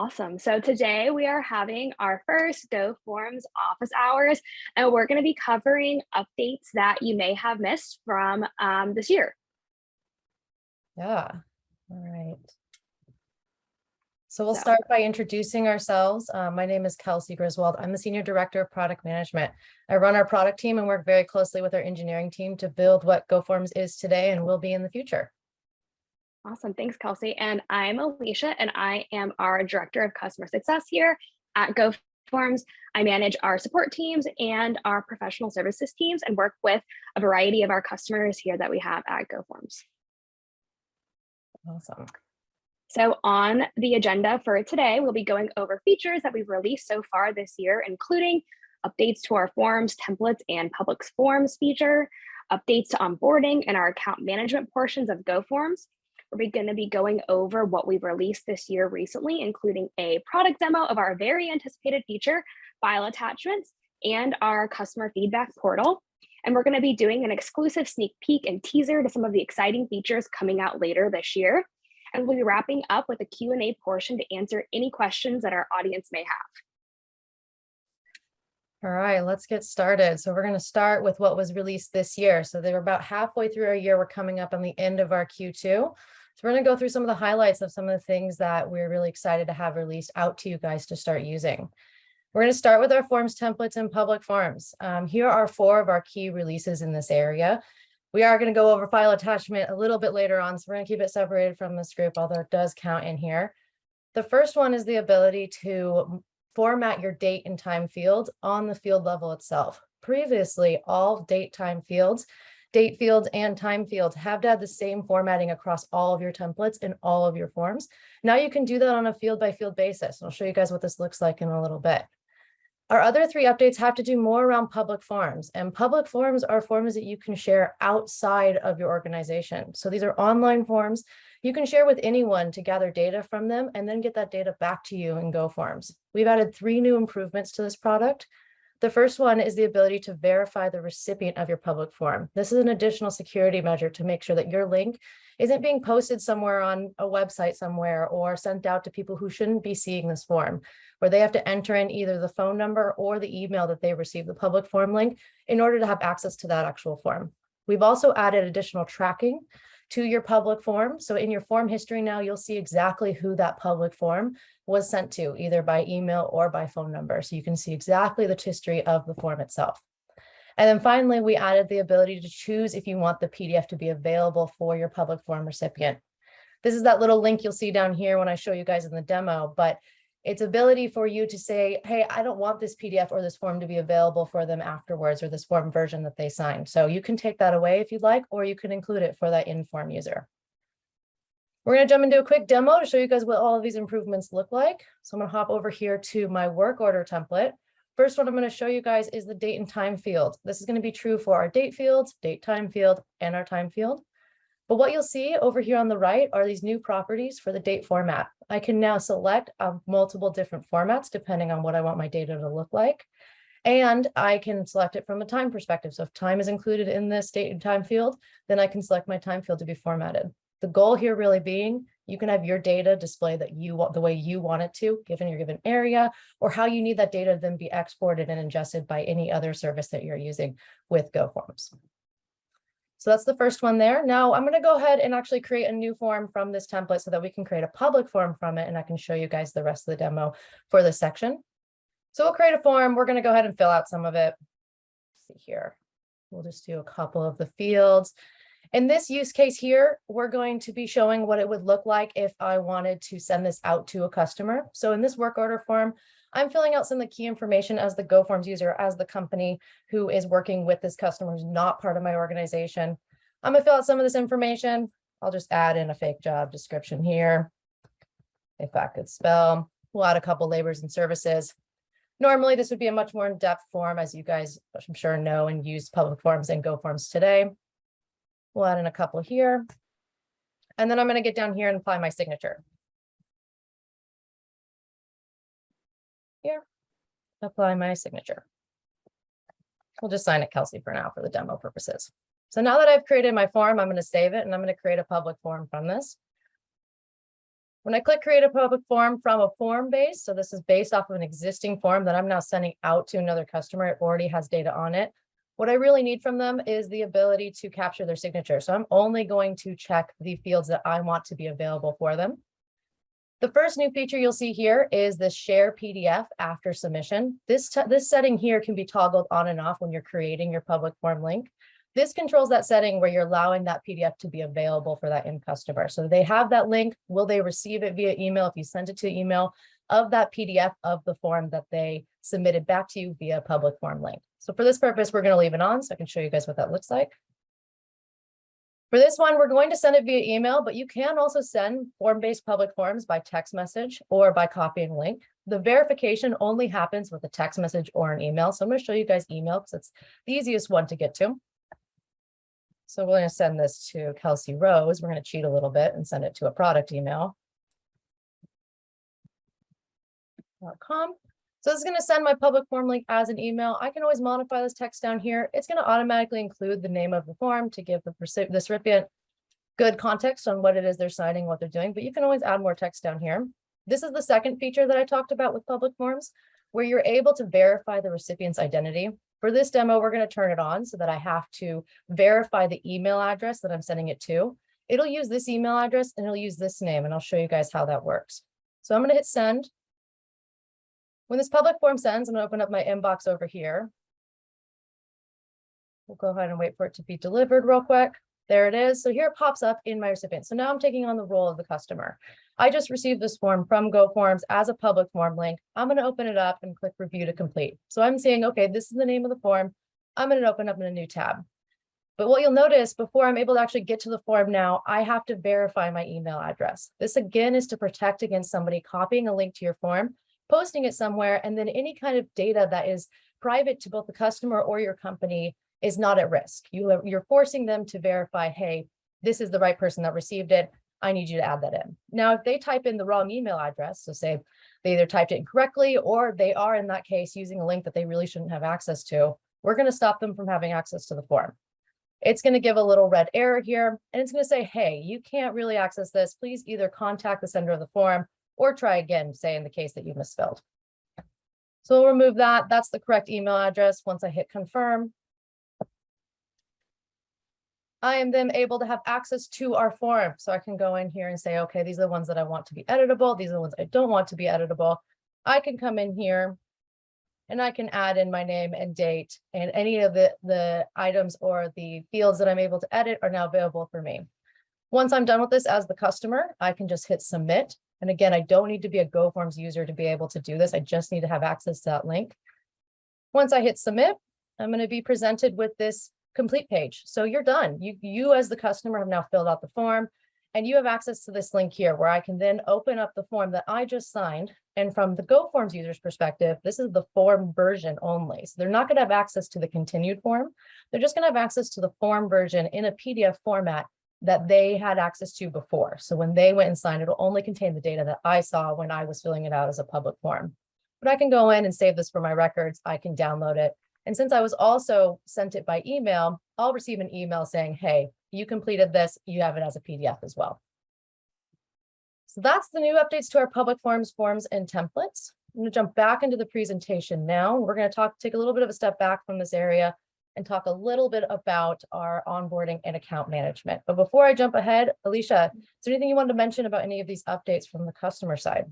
Awesome. So today we are having our first GoFormz office hours, and we're going to be covering updates that you may have missed from this year. Yeah. All right. So we'll So start by introducing ourselves. My name is Kelsey Griswold. I'm the Senior Director of Product Management. I run our product team and work very closely with our engineering team to build what GoFormz is today and will be in the future. awesome. Thanks, Kelsey. And I'm Alicia, and I am our Director of Customer Success here at GoFormz. I manage our support teams and our professional services teams and work with a variety of our customers here that we have at GoFormz. Awesome. So on the agenda for today, we'll be going over features that we've released so far this year, including updates to our forms, templates, and public forms feature, updates to onboarding and our account management portions of GoFormz. We're going to be going over what we've released this year recently, including a product demo of our very anticipated feature, file attachments, and our customer feedback portal. And we're going to be doing an exclusive sneak peek and teaser to some of the exciting features coming out later this year. And we'll be wrapping up with a Q&A portion to answer any questions that our audience may have. All right, let's get started. So we're going to start with what was released this year. So they were about halfway through our year. We're coming up on the end of our Q2. So we're going to go through some of the highlights of some of the things that we're really excited to have released out to you guys to start using. We're going to start with our forms, templates, and public forms. Here are 4 of our key releases in this area. We are going to go over file attachment a little bit later on, so we're going to keep it separated from this group, although it does count in here. The first one is the ability to format your date and time field on the field level itself. Previously, all date fields, and time fields have to have the same formatting across all of your templates and all of your forms. Now you can do that on a field-by-field basis. I'll show you guys what this looks like in a little bit. Our other 3 updates have to do more around public forms, and public forms are forms that you can share outside of your organization. So these are online forms you can share with anyone to gather data from them and then get that data back to you in GoFormz. We've added 3 new improvements to this product. The first one is the ability to verify the recipient of your public form. This is an additional security measure to make sure that your link isn't being posted somewhere on a website somewhere or sent out to people who shouldn't be seeing this form, where they have to enter in either the phone number or the email that they received the public form link in order to have access to that actual form. We've also added additional tracking to your public form. So in your form history now, you'll see exactly who that public form was sent to, either by email or by phone number. So you can see exactly the history of the form itself. And then finally, we added the ability to choose if you want the PDF to be available for your public form recipient. This is that little link you'll see down here when I show you guys in the demo, but it's ability for you to say, hey, I don't want this PDF or this form to be available for them afterwards, or this form version that they signed. So you can take that away if you'd like, or you can include it for that in-form user. We're going to jump into a quick demo to show you guys what all of these improvements look like. So I'm going to hop over here to my work order template. First one I'm going to show you guys is the date and time field. This is going to be true for our date fields, date time field, and our time field. But what you'll see over here on the right are these new properties for the date format. I can now select multiple different formats depending on what I want my data to look like. And I can select it from a time perspective. So if time is included in this date and time field, then I can select my time field to be formatted. The goal here really being, you can have your data display that you want the way you want it to, given your given area, or how you need that data to then be exported and ingested by any other service that you're using with GoFormz. So that's the first one there. Now I'm going to go ahead and actually create a new form from this template so that we can create a public form from it, and I can show you guys the rest of the demo for this section. So we'll create a form. We're going to go ahead and fill out some of it. Let's see here. We'll just do a couple of the fields. In this use case here, we're going to be showing what it would look like if I wanted to send this out to a customer. So in this work order form, I'm filling out some of the key information as the GoFormz user, as the company who is working with this customer who's not part of my organization. I'm going to fill out some of this information. I'll just add in a fake job description here, if I could spell. We'll add a couple labors and services. Normally, this would be a much more in-depth form, as you guys, I'm sure, know and use public forms and GoFormz today. We'll add in a couple here. And then I'm going to get down here and apply my signature. Here, apply my signature. We'll just sign it Kelsey for now for the demo purposes. So now that I've created my form, I'm going to save it and I'm going to create a public form from this. When I click create a public form from a form base, so this is based off of an existing form that I'm now sending out to another customer, it already has data on it. What I really need from them is the ability to capture their signature. So I'm only going to check the fields that I want to be available for them. The first new feature you'll see here is the share PDF after submission. This setting here can be toggled on and off when you're creating your public form link. This controls that setting where you're allowing that PDF to be available for that end customer. So they have that link. Will they receive it via email if you send it to email of that PDF of the form that they submitted back to you via public form link? So for this purpose, we're going to leave it on so I can show you guys what that looks like. For this one, we're going to send it via email, but you can also send form-based public forms by text message or by copying link. The verification only happens with a text message or an email. So I'm going to show you guys email because it's the easiest one to get to. So we're going to send this to Kelsey Rose. We're going to cheat a little bit and send it to a product email.com. So this is going to send my public form link as an email. I can always modify this text down here. It's going to automatically include the name of the form to give the recipient good context on what it is they're signing, what they're doing, but you can always add more text down here. This is the second feature that I talked about with public forms, where you're able to verify the recipient's identity. For this demo, we're going to turn it on so that I have to verify the email address that I'm sending it to. It'll use this email address and it'll use this name, and I'll show you guys how that works. So I'm going to hit send. When this public form sends, I'm going to open up my inbox over here. We'll go ahead and wait for it to be delivered real quick. There it is. So here it pops up in my recipient. So now I'm taking on the role of the customer. I just received this form from GoFormz as a public form link. I'm going to open it up and click review to complete. So I'm saying, okay, this is the name of the form. I'm going to open up in a new tab. But what you'll notice before I'm able to actually get to the form now, I have to verify my email address. This again is to protect against somebody copying a link to your form, posting it somewhere, and then any kind of data that is private to both the customer or your company is not at risk. You're forcing them to verify, hey, this is the right person that received it. I need you to add that in. Now, if they type in the wrong email address, so say they either typed it incorrectly or they are in that case using a link that they really shouldn't have access to, we're going to stop them from having access to the form. It's going to give a little red error here, and it's going to say, hey, you can't really access this. Please either contact the sender of the form or try again, say in the case that you misspelled. So we'll remove that. That's the correct email address. Once I hit confirm, I am then able to have access to our form. So I can go in here and say, okay, these are the ones that I want to be editable. These are the ones I don't want to be editable. I can come in here and I can add in my name and date, and any of the items or the fields that I'm able to edit are now available for me. Once I'm done with this as the customer, I can just hit submit. And again, I don't need to be a GoFormz user to be able to do this. I just need to have access to that link. Once I hit submit, I'm going to be presented with this complete page. So you're done. You as the customer have now filled out the form, and you have access to this link here where I can then open up the form that I just signed. And from the GoFormz user's perspective, this is the form version only. So they're not going to have access to the continued form. They're just going to have access to the form version in a PDF format that they had access to before. So when they went and signed, it'll only contain the data that I saw when I was filling it out as a public form. But I can go in and save this for my records. I can download it. And since I was also sent it by email, I'll receive an email saying, hey, you completed this, you have it as a PDF as well. So that's the new updates to our public forms, forms, and templates. I'm going to jump back into the presentation now. We're going to take a little bit of a step back from this area and talk a little bit about our onboarding and account management. But before I jump ahead, Alicia, is there anything you wanted to mention about any of these updates from the customer side?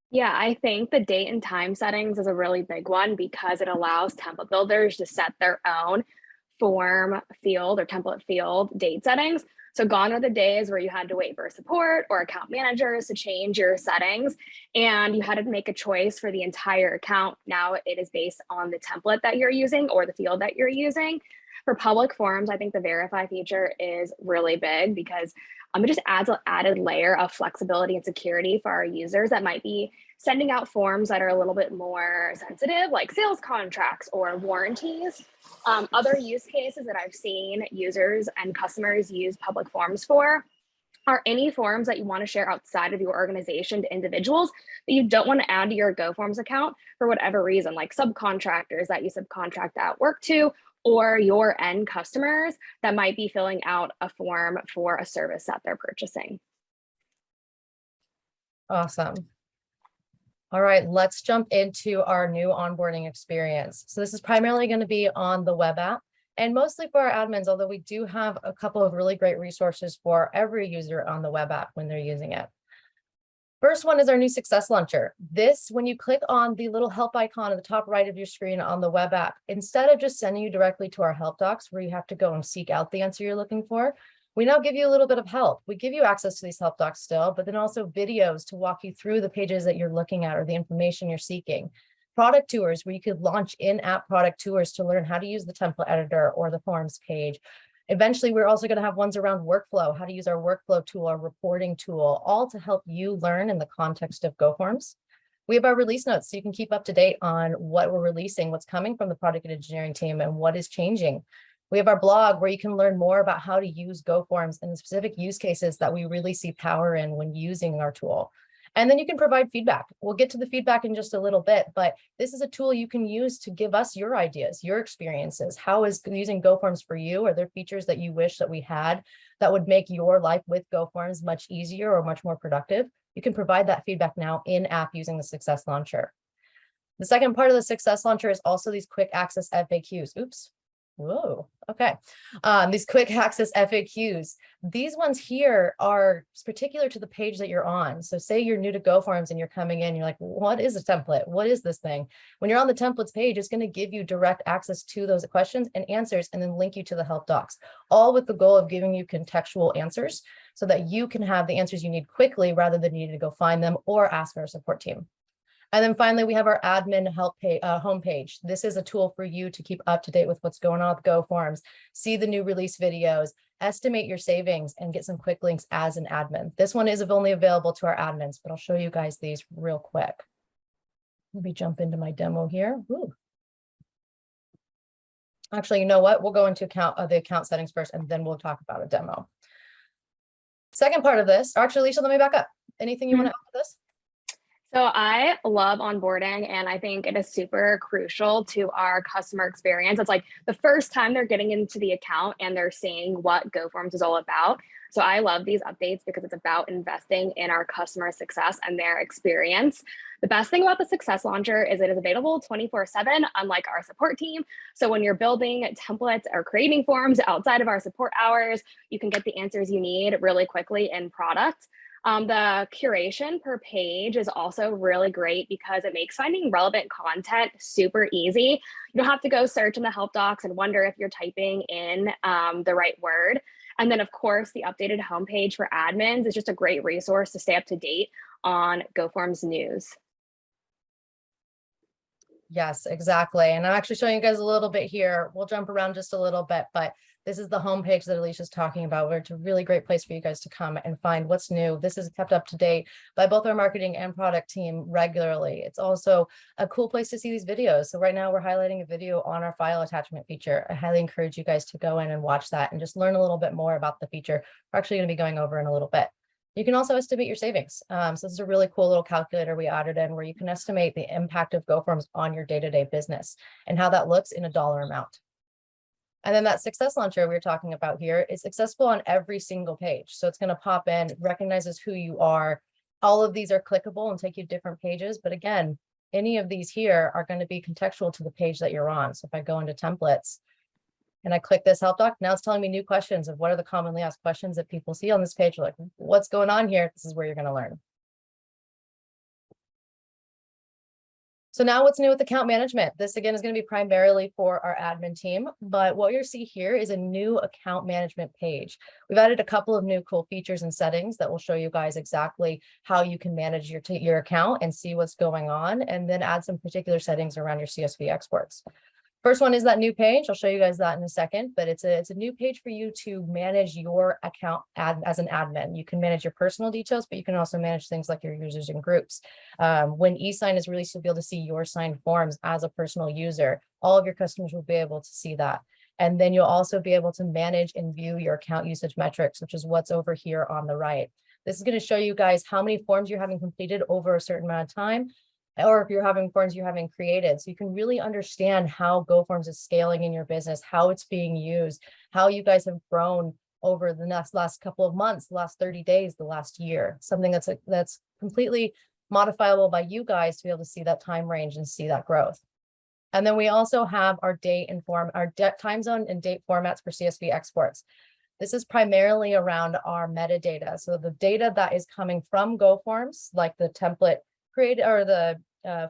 Yeah, I think the date and time settings is a really big one because it allows template builders to set their own form field or template field date settings. So gone are the days where you had to wait for support or account managers to change your settings and you had to make a choice for the entire account. Now it is based on the template that you're using or the field that you're using. For public forms, I think the verify feature is really big because it just adds an added layer of flexibility and security for our users that might be sending out forms that are a little bit more sensitive, like sales contracts or warranties. Other use cases that I've seen users and customers use public forms for are any forms that you want to share outside of your organization to individuals that you don't want to add to your GoFormz account for whatever reason, like subcontractors that you subcontract out work to, or your end customers that might be filling out a form for a service that they're purchasing. Awesome. All right, let's jump into our new onboarding experience. So this is primarily going to be on the web app and mostly for our admins, although we do have a couple of really great resources for every user on the web app when they're using it. First one is our new success launcher. This, when you click on the little help icon at the top right of your screen on the web app, instead of just sending you directly to our help docs where you have to go and seek out the answer you're looking for, we now give you a little bit of help. We give you access to these help docs still, but then also videos to walk you through the pages that you're looking at or the information you're seeking. Product tours where you could launch in-app product tours to learn how to use the template editor or the forms page. Eventually, we're also going to have ones around workflow, how to use our workflow tool, our reporting tool, all to help you learn in the context of GoForms. We have our release notes so you can keep up to date on what we're releasing, what's coming from the product and engineering team, and what is changing. We have our blog where you can learn more about how to use GoForms and the specific use cases that we really see power in when using our tool. And then you can provide feedback. We'll get to the feedback in just a little bit, but this is a tool you can use to give us your ideas, your experiences. How is using GoForms for you? Are there features that you wish that we had that would make your life with GoForms much easier or much more productive? You can provide that feedback now in app using the Success Launcher. The second part of the Success Launcher is also these quick access FAQs. Oops. Whoa, okay. These quick access FAQs. These ones here are particular to the page that you're on. So say you're new to GoForms and you're coming in, you're like, what is a template? What is this thing? When you're on the templates page, it's going to give you direct access to those questions and answers and then link you to the help docs, all with the goal of giving you contextual answers so that you can have the answers you need quickly rather than needing to go find them or ask our support team. And then finally, we have our admin help homepage. This is a tool for you to keep up to date with what's going on with GoForms, see the new release videos, estimate your savings, and get some quick links as an admin. This one is only available to our admins, but I'll show you guys these real quick. Let me jump into my demo here. Ooh. Actually, you know what? We'll go into the account settings first, and then we'll talk about a demo. Second part of this, actually, Alicia, let me back up. Anything you want to add to this? So I love onboarding, and I think it is super crucial to our customer experience. It's like the first time they're getting into the account and they're seeing what GoForms is all about. So I love these updates because it's about investing in our customer success and their experience. The best thing about the Success Launcher is it is available 24/7, unlike our support team. So when you're building templates or creating forms outside of our support hours, you can get the answers you need really quickly in product. The curation per page is also really great because it makes finding relevant content super easy. You don't have to go search in the help docs and wonder if you're typing in the right word. And then, of course, the updated homepage for admins is just a great resource to stay up to date on GoForms news. Yes, exactly. And I'm actually showing you guys a little bit here. We'll jump around just a little bit, but this is the homepage that Alicia's talking about, where it's a really great place for you guys to come and find what's new. This is kept up to date by both our marketing and product team regularly. It's also a cool place to see these videos. So right now we're highlighting a video on our file attachment feature. I highly encourage you guys to go in and watch that and just learn a little bit more about the feature we're actually going to be going over in a little bit. You can also estimate your savings. So this is a really cool little calculator we added in where you can estimate the impact of GoForms on your day-to-day business and how that looks in a dollar amount. And then that Success Launcher we were talking about here is accessible on every single page. So it's going to pop in, recognizes who you are. All of these are clickable and take you to different pages. But again, any of these here are going to be contextual to the page that you're on. So if I go into templates and I click this help doc, now it's telling me new questions of what are the commonly asked questions that people see on this page. Like, what's going on here? This is where you're going to learn. So now what's new with account management? This again is going to be primarily for our admin team, but what you'll see here is a new account management page. We've added a couple of new cool features and settings that will show you guys exactly how you can manage your account and see what's going on, and then add some particular settings around your CSV exports. First one is that new page. I'll show you guys that in a second, but it's a new page for you to manage your account as an admin. You can manage your personal details, but you can also manage things like your users and groups. When eSign is released, you'll be able to see your signed forms as a personal user. All of your customers will be able to see that. And then you'll also be able to manage and view your account usage metrics, which is what's over here on the right. This is going to show you guys how many forms you're having completed over a certain amount of time, or if you're having forms you're having created. So you can really understand how GoForms is scaling in your business, how it's being used, how you guys have grown over the last couple of months, the last 30 days, the last year, something that's completely modifiable by you guys to be able to see that time range and see that growth. And then we also have our date and form, our time zone and date formats for CSV exports. This is primarily around our metadata. So the data that is coming from GoFormz, like the template created or the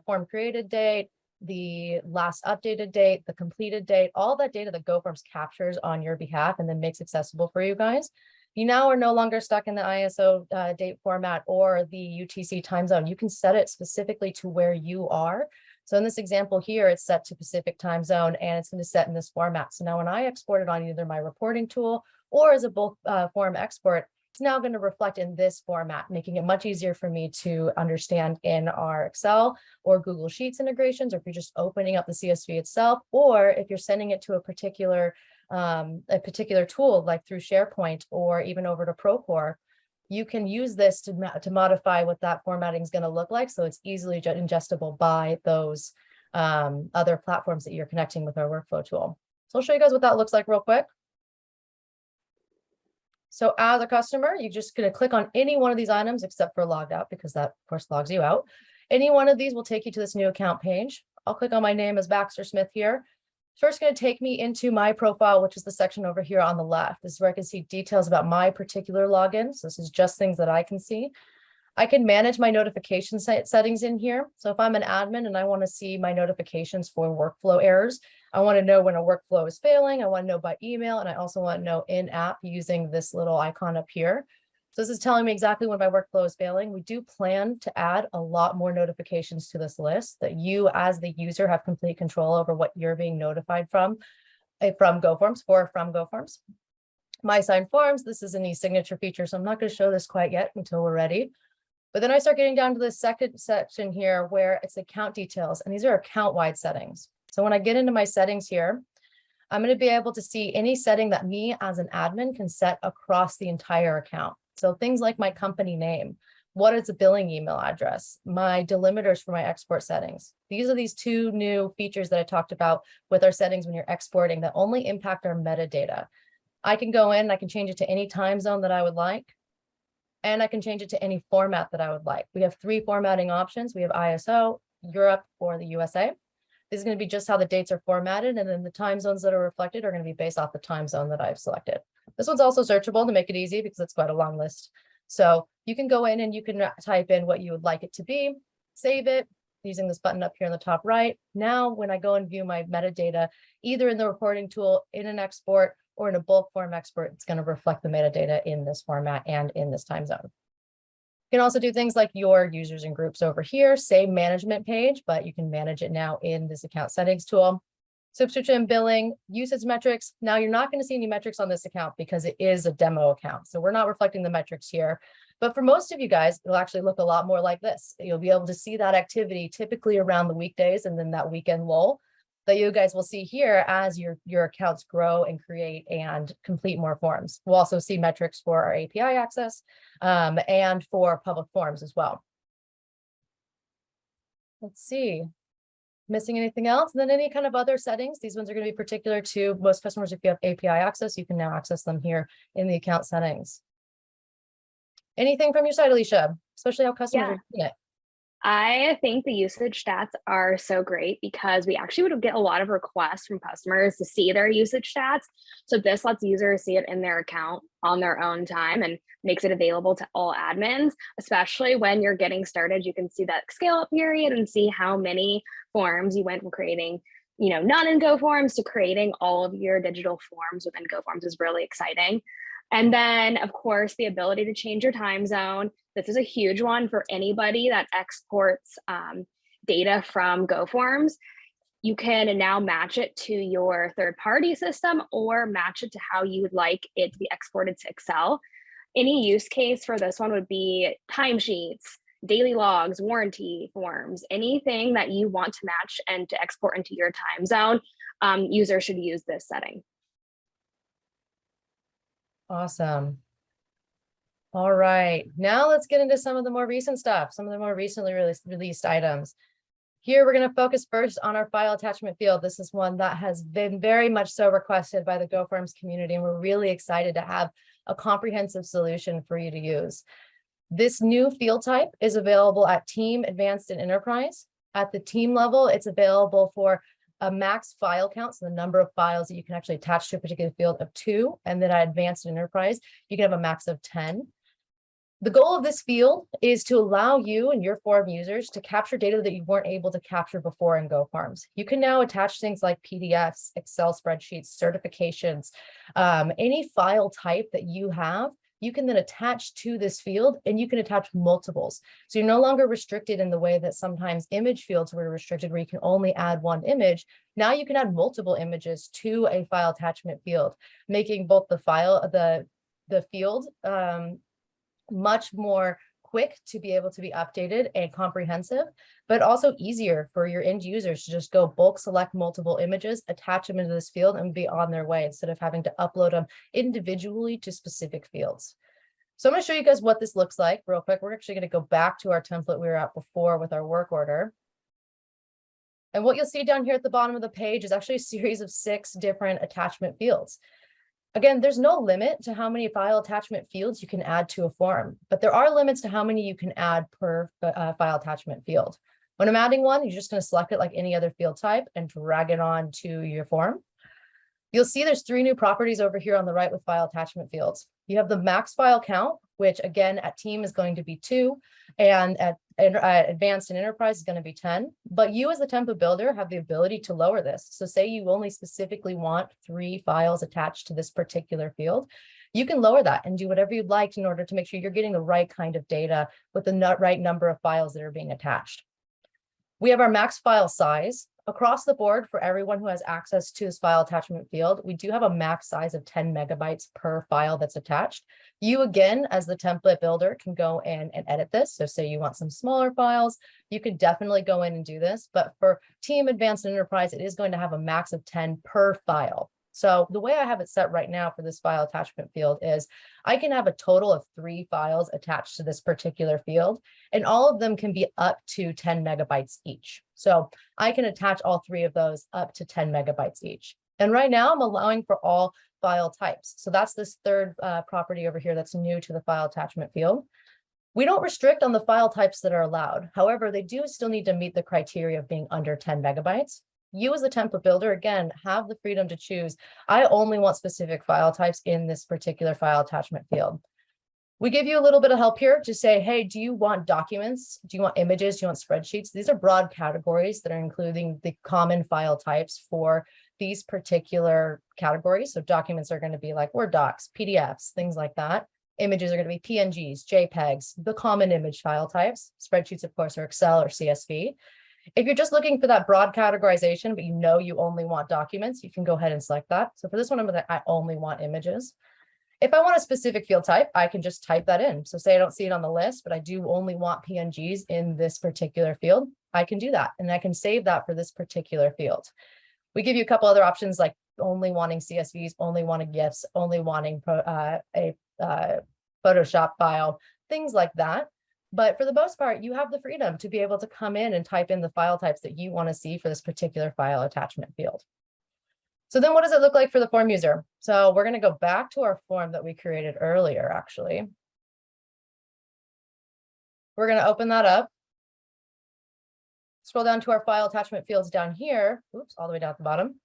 form created date, the last updated date, the completed date, all that data that GoFormz captures on your behalf and then makes accessible for you guys. You now are no longer stuck in the ISO date format or the UTC time zone. You can set it specifically to where you are. So in this example here, it's set to Pacific time zone and it's going to set in this format. So now when I export it on either my reporting tool or as a bulk form export, it's now going to reflect in this format, making it much easier for me to understand in our Excel or Google Sheets integrations, or if you're just opening up the CSV itself, or if you're sending it to a particular tool like through SharePoint or even over to Procore, you can use this to modify what that formatting is going to look like. So it's easily ingestible by those other platforms that you're connecting with our workflow tool. So I'll show you guys what that looks like real quick. So as a customer, you're just going to click on any one of these items except for logged out, because that of course logs you out. Any one of these will take you to this new account page. I'll click on my name as Baxter Smith here. First going to take me into my profile, which is the section over here on the left. This is where I can see details about my particular login. So this is just things that I can see. I can manage my notification settings in here. So if I'm an admin and I want to see my notifications for workflow errors, I want to know when a workflow is failing. I want to know by email, and I also want to know in-app using this little icon up here. So this is telling me exactly when my workflow is failing. We do plan to add a lot more notifications to this list that you as the user have complete control over what you're being notified from GoFormz. My signed forms, this is an e-signature feature, so I'm not going to show this quite yet until we're ready. But then I start getting down to the second section here where it's account details, and these are account-wide settings. So when I get into my settings here, I'm going to be able to see any setting that me as an admin can set across the entire account. So things like my company name, what is the billing email address, my delimiters for my export settings. These are these two new features that I talked about with our settings when you're exporting that only impact our metadata. I can go in and I can change it to any time zone that I would like. And I can change it to any format that I would like. We have 3 formatting options. We have ISO, Europe, or the USA. This is going to be just how the dates are formatted, and then the time zones that are reflected are going to be based off the time zone that I've selected. This one's also searchable to make it easy because it's quite a long list. So you can go in and you can type in what you would like it to be, save it using this button up here in the top right. Now, when I go and view my metadata, either in the reporting tool, in an export, or in a bulk form export, it's going to reflect the metadata in this format and in this time zone. You can also do things like your users and groups over here, same management page, but you can manage it now in this account settings tool. Subscription billing, usage metrics. Now you're not going to see any metrics on this account because it is a demo account. So we're not reflecting the metrics here. But for most of you guys, it'll actually look a lot more like this. You'll be able to see that activity typically around the weekdays and then that weekend lull that you guys will see here as your accounts grow and create and complete more forms. We'll also see metrics for our API access and for public forms as well. Let's see, missing anything else? And then any kind of other settings, these ones are going to be particular to most customers. If you have API access, you can now access them here in the account settings. Anything from your side, Alicia, especially how customers are using it? I think the usage stats are so great because we actually would get a lot of requests from customers to see their usage stats. So this lets users see it in their account on their own time and makes it available to all admins, especially when you're getting started. You can see that scale up period and see how many forms you went from creating, none in GoFormz to creating all of your digital forms within GoFormz is really exciting. And then, of course, the ability to change your time zone. This is a huge one for anybody that exports data from GoFormz. You can now match it to your third-party system or match it to how you would like it to be exported to Excel. Any use case for this one would be timesheets, daily logs, warranty forms, anything that you want to match and to export into your time zone. Users should use this setting. Awesome. All right, now let's get into some of the more recent stuff, some of the more recently released items. Here, we're going to focus first on our file attachment field. This is one that has been very much so requested by the Goforms community, and we're really excited to have a comprehensive solution for you to use. This new field type is available at Team, Advanced, and Enterprise. At the team level, it's available for a max file count, so the number of files that you can actually attach to a particular field of 2, and then at Advanced and Enterprise, you can have a max of 10. The goal of this field is to allow you and your form users to capture data that you weren't able to capture before in GoForms. You can now attach things like PDFs, Excel spreadsheets, certifications, any file type that you have, you can then attach to this field, and you can attach multiples. So you're no longer restricted in the way that sometimes image fields were restricted, where you can only add one image. Now you can add multiple images to a file attachment field, making both the field much more quick to be able to be updated and comprehensive, but also easier for your end users to just go bulk select multiple images, attach them into this field, and be on their way instead of having to upload them individually to specific fields. So I'm going to show you guys what this looks like real quick. We're actually going to go back to our template we were at before with our work order. And what you'll see down here at the bottom of the page is actually a series of 6 different attachment fields. Again, there's no limit to how many file attachment fields you can add to a form, but there are limits to how many you can add per file attachment field. When I'm adding one, you're just going to select it like any other field type and drag it on to your form. You'll see there's 3 new properties over here on the right with file attachment fields. You have the max file count, which again at team is going to be 2, and at advanced and enterprise is going to be 10. But you as the template builder have the ability to lower this. So say you only specifically want 3 files attached to this particular field, you can lower that and do whatever you'd like in order to make sure you're getting the right kind of data with the right number of files that are being attached. We have our max file size. Across the board, for everyone who has access to this file attachment field, we do have a max size of 10 megabytes per file that's attached. You, again, as the template builder, can go in and edit this. So say you want some smaller files, you can definitely go in and do this. But for Team, Advanced, and Enterprise, it is going to have a max of 10 per file. So the way I have it set right now for this file attachment field is I can have a total of 3 files attached to this particular field, and all of them can be up to 10 megabytes each. So I can attach all 3 of those up to 10 megabytes each. And right now I'm allowing for all file types. So that's this third property over here that's new to the file attachment field. We don't restrict on the file types that are allowed. However, they do still need to meet the criteria of being under 10 megabytes. You as a template builder, again, have the freedom to choose. I only want specific file types in this particular file attachment field. We give you a little bit of help here to say, hey, do you want documents? Do you want images? Do you want spreadsheets? These are broad categories that are including the common file types for these particular categories. So documents are going to be like Word docs, PDFs, things like that. Images are going to be PNGs, JPEGs, the common image file types. Spreadsheets, of course, are Excel or CSV. If you're just looking for that broad categorization, but you know you only want documents, you can go ahead and select that. So for this one, I only want images. If I want a specific field type, I can just type that in. So say I don't see it on the list, but I do only want PNGs in this particular field, I can do that. And I can save that for this particular field. We give you a couple other options like only wanting CSVs, only wanting GIFs, only wanting a Photoshop file, things like that. But for the most part, you have the freedom to be able to come in and type in the file types that you want to see for this particular file attachment field. So then what does it look like for the form user? So we're going to go back to our form that we created earlier, actually. We're going to open that up. Scroll down to our file attachment fields down here. Oops, all the way down at the bottom.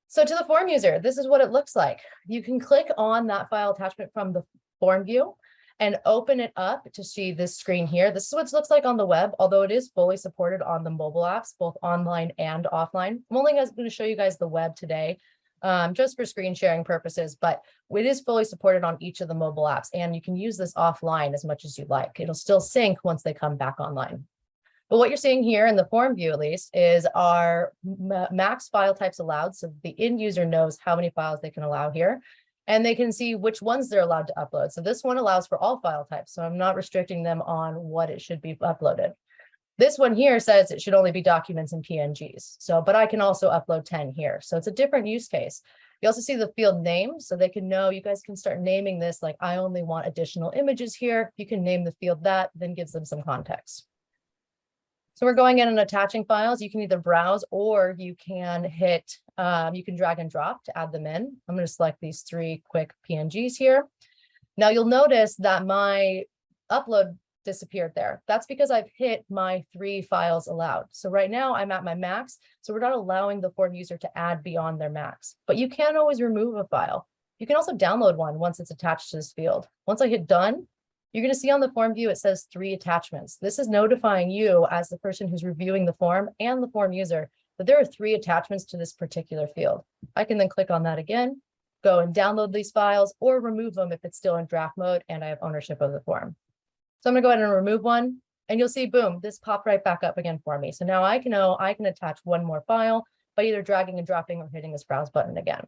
So to the form user, this is what it looks like. You can click on that file attachment from the form view and open it up to see this screen here. This is what it looks like on the web, although it is fully supported on the mobile apps, both online and offline. I'm only going to show you guys the web today, just for screen sharing purposes, but it is fully supported on each of the mobile apps, and you can use this offline as much as you like. It'll still sync once they come back online. But what you're seeing here in the form view, at least, is our max file types allowed. So the end user knows how many files they can allow here, and they can see which ones they're allowed to upload. So this one allows for all file types. So I'm not restricting them on what it should be uploaded. This one here says it should only be documents and PNGs. So, but I can also upload 10 here. So it's a different use case. You also see the field name, so they can know, you guys can start naming this like, I only want additional images here. You can name the field that, then gives them some context. So we're going in and attaching files. You can either browse or you can hit, you can drag and drop to add them in. I'm going to select these 3 quick PNGs here. Now you'll notice that my upload disappeared there. That's because I've hit my 3 files allowed. So right now I'm at my max. So we're not allowing the form user to add beyond their max, but you can always remove a file. You can also download one once it's attached to this field. Once I hit done, you're going to see on the form view, it says 3 attachments. This is notifying you as the person who's reviewing the form and the form user that there are 3 attachments to this particular field. I can then click on that again, go and download these files or remove them if it's still in draft mode and I have ownership of the form. So I'm going to go ahead and remove one and you'll see, boom, this popped right back up again for me. So now I can attach one more file by either dragging and dropping or hitting this browse button again.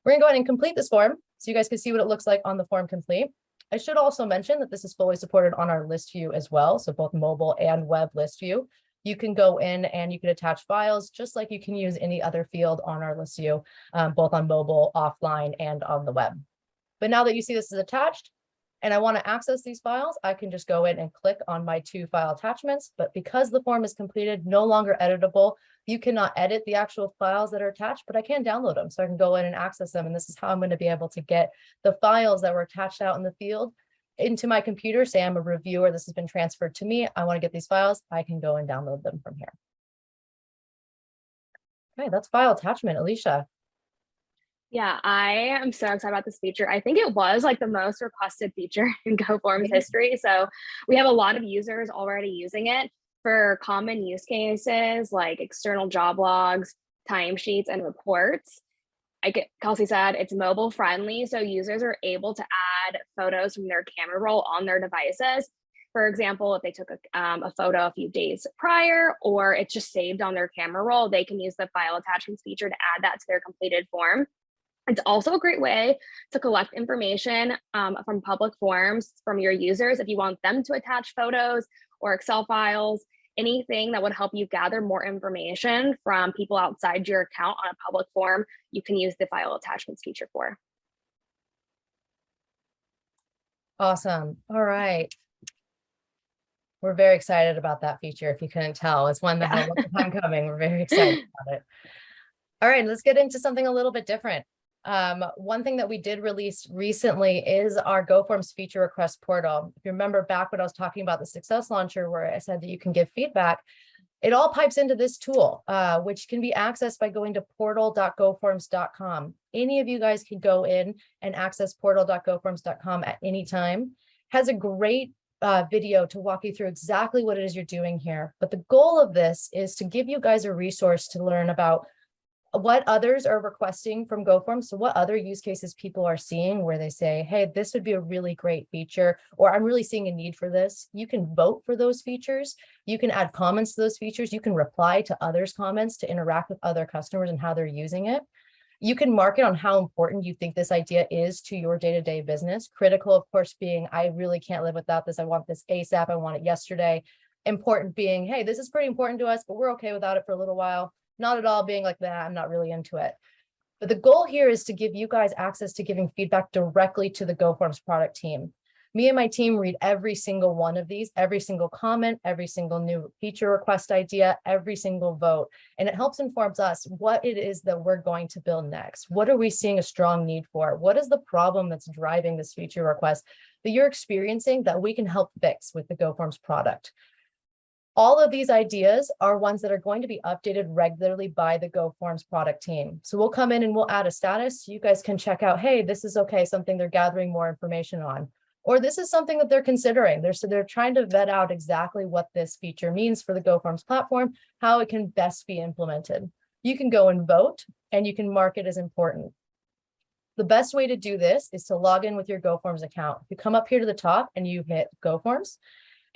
We're going to go ahead and complete this form so you guys can see what it looks like on the form complete. I should also mention that this is fully supported on our list view as well. So both mobile and web list view. You can go in and you can attach files just like you can use any other field on our list view, both on mobile, offline, and on the web. But now that you see this is attached and I want to access these files, I can just go in and click on my 2 file attachments. But because the form is completed, no longer editable, you cannot edit the actual files that are attached, but I can download them. So I can go in and access them. And this is how I'm going to be able to get the files that were attached out in the field into my computer. Say I'm a reviewer, this has been transferred to me. I want to get these files. I can go and download them from here. Okay, that's file attachment. Alicia. Yeah, I am so excited about this feature. I think it was like the most requested feature in GoFormz history. So we have a lot of users already using it for common use cases like external job logs, timesheets, and reports. Kelsey said it's mobile friendly, so users are able to add photos from their camera roll on their devices. For example, if they took a photo a few days prior, or it's just saved on their camera roll, they can use the file attachments feature to add that to their completed form. It's also a great way to collect information from public forms from your users if you want them to attach photos or Excel files, anything that would help you gather more information from people outside your account on a public form, you can use the file attachments feature for. Awesome. All right. We're very excited about that feature. If you couldn't tell, it's one that had a long time coming. We're very excited about it. All right, let's get into something a little bit different. One thing that we did release recently is our Goformz feature request portal. If you remember back when I was talking about the success launcher where I said that you can give feedback, it all pipes into this tool, which can be accessed by going to portal.goformz.com. Any of you guys can go in and access portal.goformz.com at any time. Has a great video to walk you through exactly what it is you're doing here. But the goal of this is to give you guys a resource to learn about what others are requesting from GoFormz. So what other use cases people are seeing where they say, hey, this would be a really great feature, or I'm really seeing a need for this. You can vote for those features. You can add comments to those features. You can reply to others' comments to interact with other customers and how they're using it. You can mark it on how important you think this idea is to your day-to-day business. Critical, of course, being, I really can't live without this. I want this ASAP. I want it yesterday. Important being, hey, this is pretty important to us, but we're okay without it for a little while. Not at all being like that, I'm not really into it. But the goal here is to give you guys access to giving feedback directly to the GoFormz product team. Me and my team read every single one of these, every single comment, every single new feature request idea, every single vote. And it helps informs us what it is that we're going to build next. What are we seeing a strong need for? What is the problem that's driving this feature request that you're experiencing that we can help fix with the GoFormz product? All of these ideas are ones that are going to be updated regularly by the GoFormz product team. So we'll come in and we'll add a status. You guys can check out, hey, this is okay, something they're gathering more information on. Or this is something that they're considering. They're trying to vet out exactly what this feature means for the GoFormz platform, how it can best be implemented. You can go and vote, and you can mark it as important. The best way to do this is to log in with your GoFormz account. If you come up here to the top and you hit GoFormz,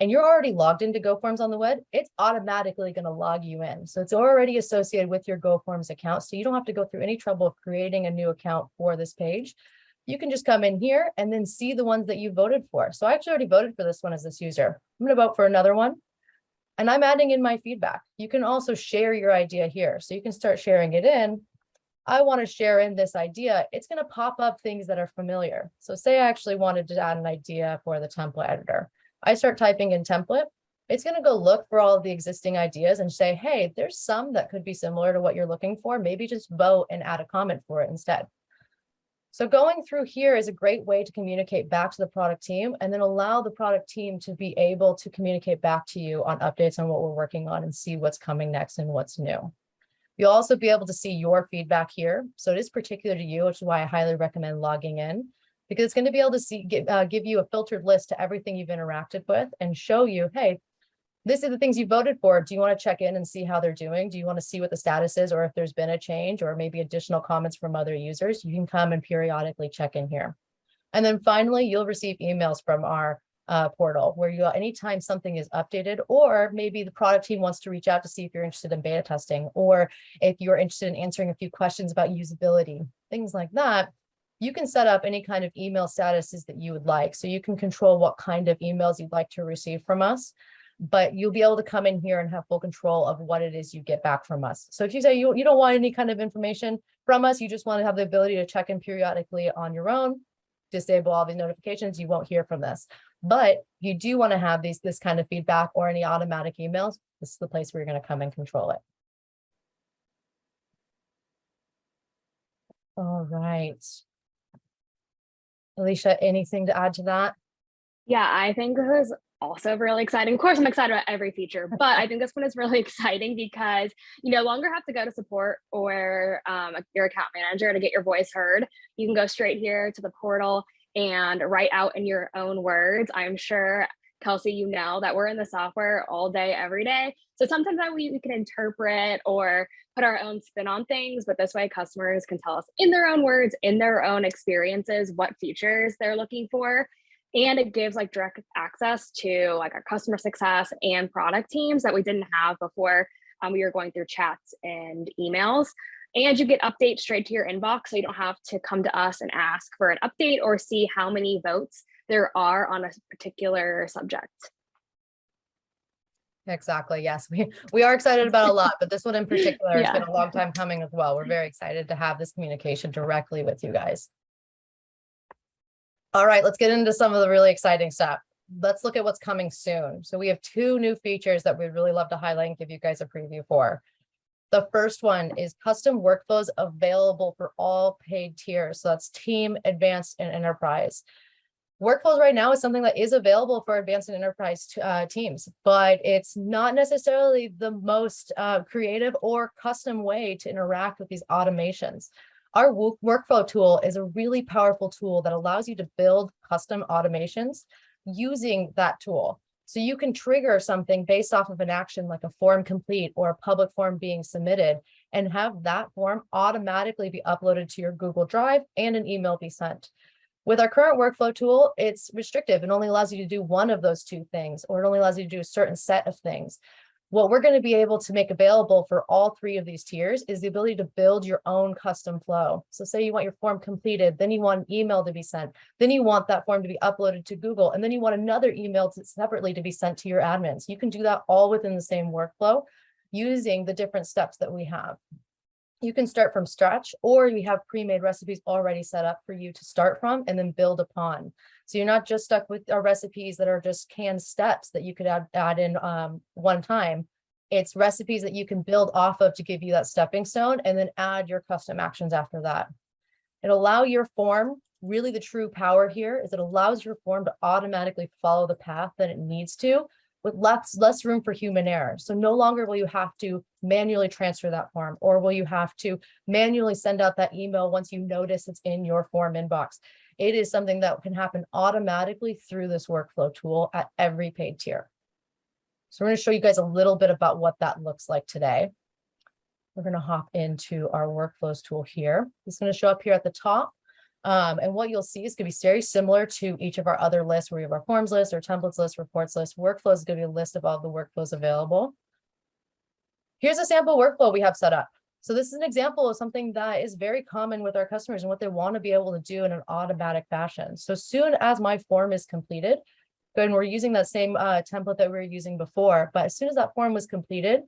and you're already logged into GoFormz on the web, it's automatically going to log you in. So it's already associated with your GoFormz account. So you don't have to go through any trouble of creating a new account for this page. You can just come in here and then see the ones that you voted for. So I actually already voted for this one as this user. I'm going to vote for another one. And I'm adding in my feedback. You can also share your idea here. So you can start sharing it in. I want to share in this idea. It's going to pop up things that are familiar. So say I actually wanted to add an idea for the template editor. I start typing in template, It's going to go look for all of the existing ideas and say, hey, there's some that could be similar to what you're looking for. Maybe just vote and add a comment for it instead. So going through here is a great way to communicate back to the product team and then allow the product team to be able to communicate back to you on updates on what we're working on and see what's coming next and what's new. You'll also be able to see your feedback here. So it is particular to you, which is why I highly recommend logging in, because it's going to be able to give you a filtered list to everything you've interacted with and show you, hey, this is the things you voted for. Do you want to check in and see how they're doing? Do you want to see what the status is, or if there's been a change or maybe additional comments from other users? You can come and periodically check in here. And then finally, you'll receive emails from our portal where you, anytime something is updated, or maybe the product team wants to reach out to see if you're interested in beta testing, or if you're interested in answering a few questions about usability, things like that. You can set up any kind of email statuses that you would like. So you can control what kind of emails you'd like to receive from us, but you'll be able to come in here and have full control of what it is you get back from us. So if you say you don't want any kind of information from us, you just want to have the ability to check in periodically on your own, disable all the notifications, you won't hear from this. But you do want to have this kind of feedback or any automatic emails, this is the place where you're going to come and control it. All right. Alicia, anything to add to that? Yeah, I think this is also really exciting. Of course, I'm excited about every feature, but I think this one is really exciting because you no longer have to go to support or your account manager to get your voice heard. You can go straight here to the portal and write out in your own words. I'm sure, Kelsey, you know that we're in the software all day, every day. So sometimes we can interpret or put our own spin on things, but this way customers can tell us in their own words, in their own experiences, what features they're looking for. And it gives like direct access to like our customer success and product teams that we didn't have before. We were going through chats and emails, and you get updates straight to your inbox. So you don't have to come to us and ask for an update or see how many votes there are on a particular subject. Exactly. Yes, we are excited about a lot, but this one in particular has been a long time coming as well. We're very excited to have this communication directly with you guys. All right, let's get into some of the really exciting stuff. Let's look at what's coming soon. So we have 2 new features that we'd really love to highlight and give you guys a preview for. The first one is custom workflows available for all paid tiers. So that's Team, Advanced, and Enterprise. Workflows right now is something that is available for Advanced and Enterprise teams, but it's not necessarily the most creative or custom way to interact with these automations. Our workflow tool is a really powerful tool that allows you to build custom automations using that tool. So you can trigger something based off of an action like a form complete or a public form being submitted and have that form automatically be uploaded to your Google Drive and an email be sent. With our current workflow tool, it's restrictive. It only allows you to do one of those 2 things, or it only allows you to do a certain set of things. What we're going to be able to make available for all 3 of these tiers is the ability to build your own custom flow. So say you want your form completed, then you want an email to be sent, then you want that form to be uploaded to Google, and then you want another email separately to be sent to your admins. You can do that all within the same workflow using the different steps that we have. You can start from scratch, or we have pre-made recipes already set up for you to start from and then build upon. So you're not just stuck with our recipes that are just canned steps that you could add in one time. It's recipes that you can build off of to give you that stepping stone and then add your custom actions after that. It'll allow your form, really the true power here is it allows your form to automatically follow the path that it needs to with less room for human error. So no longer will you have to manually transfer that form, or will you have to manually send out that email once you notice it's in your form inbox. It is something that can happen automatically through this workflow tool at every paid tier. So we're going to show you guys a little bit about what that looks like today. We're going to hop into our workflows tool here. It's going to show up here at the top. And what you'll see is going to be very similar to each of our other lists where we have our forms list, our templates list, reports list. Workflows is going to be a list of all the workflows available. Here's a sample workflow we have set up. So this is an example of something that is very common with our customers and what they want to be able to do in an automatic fashion. So soon as my form is completed, and we're using that same template that we were using before, but as soon as that form was completed,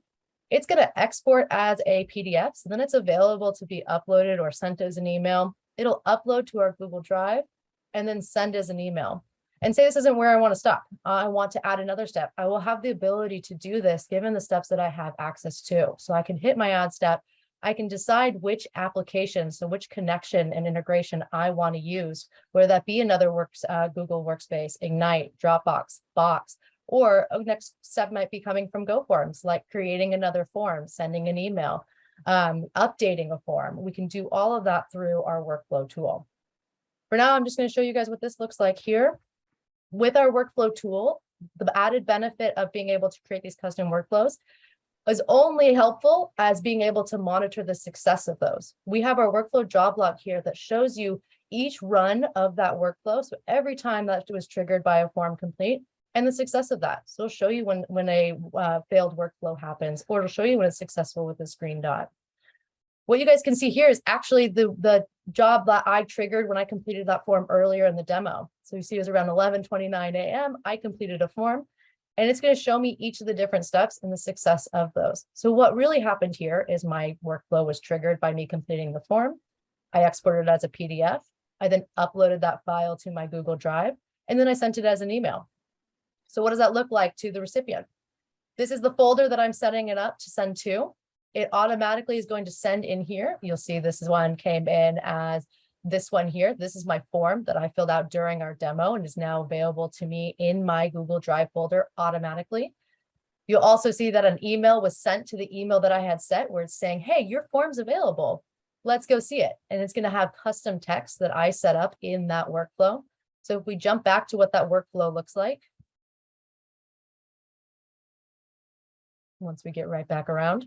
it's going to export as a PDF. So then it's available to be uploaded or sent as an email. It'll upload to our Google Drive and then send as an email. And say this isn't where I want to stop. I want to add another step. I will have the ability to do this given the steps that I have access to. So I can hit my add step. I can decide which application, so which connection and integration I want to use, whether that be another Google Workspace, Ignite, Dropbox, Box, or a next step might be coming from GoFormz, like creating another form, sending an email, updating a form. We can do all of that through our workflow tool. For now, I'm just going to show you guys what this looks like here. With our workflow tool, the added benefit of being able to create these custom workflows is only helpful as being able to monitor the success of those. We have our workflow job log here that shows you each run of that workflow. So every time that was triggered by a form complete and the success of that. So it'll show you when a failed workflow happens, or it'll show you when it's successful with this green dot. What you guys can see here is actually the job that I triggered when I completed that form earlier in the demo. So you see it was around 11:29 a.m. I completed a form, and it's going to show me each of the different steps and the success of those. So what really happened here is my workflow was triggered by me completing the form. I exported it as a PDF. I then uploaded that file to my Google Drive, and then I sent it as an email. So what does that look like to the recipient? This is the folder that I'm setting it up to send to. It automatically is going to send in here. You'll see this one came in as this one here. This is my form that I filled out during our demo and is now available to me in my Google Drive folder automatically. You'll also see that an email was sent to the email that I had set where it's saying, hey, your form's available. Let's go see it. And it's going to have custom text that I set up in that workflow. So if we jump back to what that workflow looks like, once we get right back around,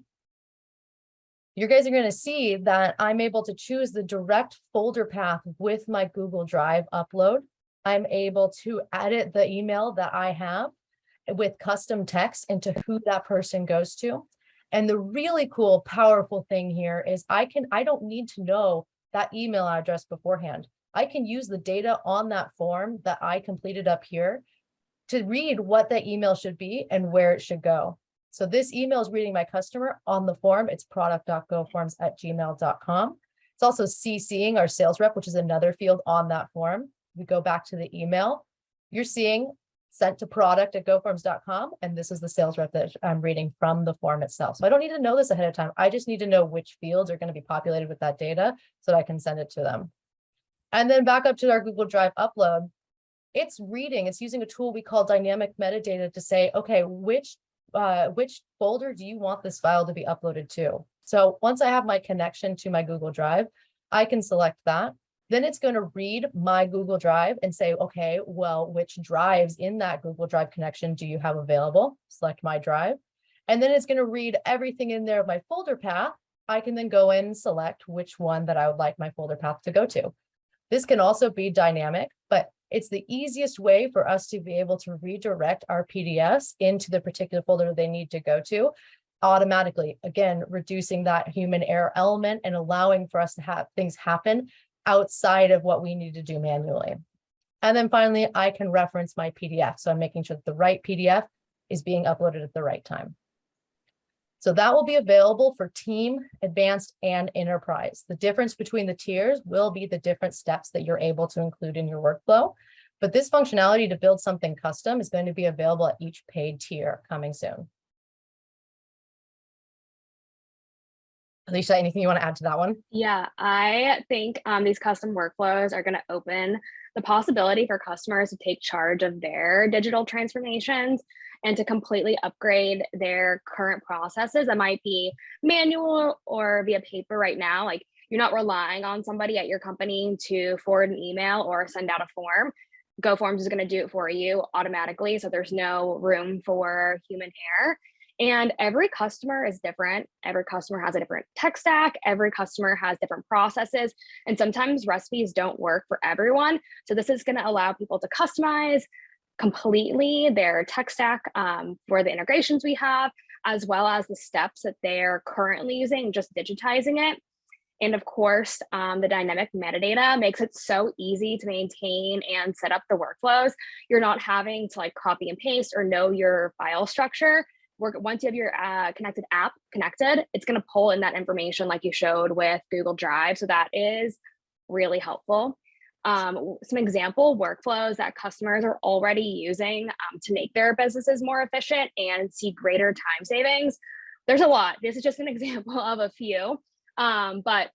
you guys are going to see that I'm able to choose the direct folder path with my Google Drive upload. I'm able to edit the email that I have with custom text into who that person goes to. And the really cool, powerful thing here is I don't need to know that email address beforehand. I can use the data on that form that I completed up here to read what that email should be and where it should go. So this email is reading my customer on the form. It's product.goforms@gmail.com. It's also CCing our sales rep, which is another field on that form. We go back to the email. You're seeing sent to product@goforms.com. And this is the sales rep that I'm reading from the form itself. So I don't need to know this ahead of time. I just need to know which fields are going to be populated with that data so that I can send it to them. And then back up to our Google Drive upload. It's using a tool we call dynamic metadata to say, okay, which folder do you want this file to be uploaded to? So once I have my connection to my Google Drive, I can select that. Then it's going to read my Google Drive and say, okay, well, which drives in that Google Drive connection do you have available? Select my drive. And then it's going to read everything in there of my folder path. I can then go in and select which one that I would like my folder path to go to. This can also be dynamic, but it's the easiest way for us to be able to redirect our PDFs into the particular folder they need to go to automatically. Again, reducing that human error element and allowing for us to have things happen outside of what we need to do manually. And then finally, I can reference my PDF. So I'm making sure that the right PDF is being uploaded at the right time. So that will be available for Team, Advanced, and Enterprise. The difference between the tiers will be the different steps that you're able to include in your workflow. But this functionality to build something custom is going to be available at each paid tier coming soon. Alicia, anything you want to add to that one? Yeah, I think these custom workflows are going to open the possibility for customers to take charge of their digital transformations and to completely upgrade their current processes that might be manual or via paper right now. Like, you're not relying on somebody at your company to forward an email or send out a form. GoFormz is going to do it for you automatically, so there's no room for human error. And every customer is different. Every customer has a different tech stack. Every customer has different processes. And sometimes recipes don't work for everyone. So this is going to allow people to customize completely their tech stack for the integrations we have, as well as the steps that they're currently using, just digitizing it. And of course, the dynamic metadata makes it so easy to maintain and set up the workflows. You're not having to like copy and paste or know your file structure. Once you have your connected app connected, it's going to pull in that information like you showed with Google Drive. So that is really helpful. some example workflows that customers are already using to make their businesses more efficient and see greater time savings. There's a lot. This is just an example of a few, but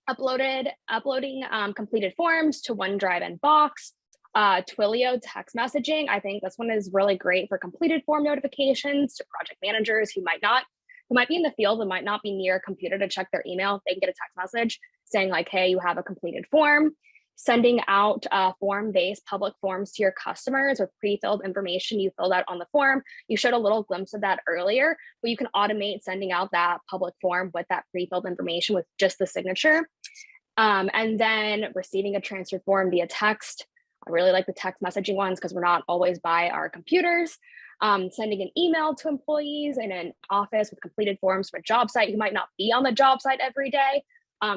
uploading completed forms to OneDrive and Box, Twilio text messaging. I think this one is really great for completed form notifications to project managers who might be in the field and might not be near a computer to check their email. They can get a text message saying like, hey, you have a completed form. Sending out form-based public forms to your customers with pre-filled information you filled out on the form. You showed a little glimpse of that earlier, but you can automate sending out that public form with that pre-filled information with just the signature. And then receiving a transferred form via text. I really like the text messaging ones because we're not always by our computers. Sending an email to employees in an office with completed forms for a job site who might not be on the job site every day.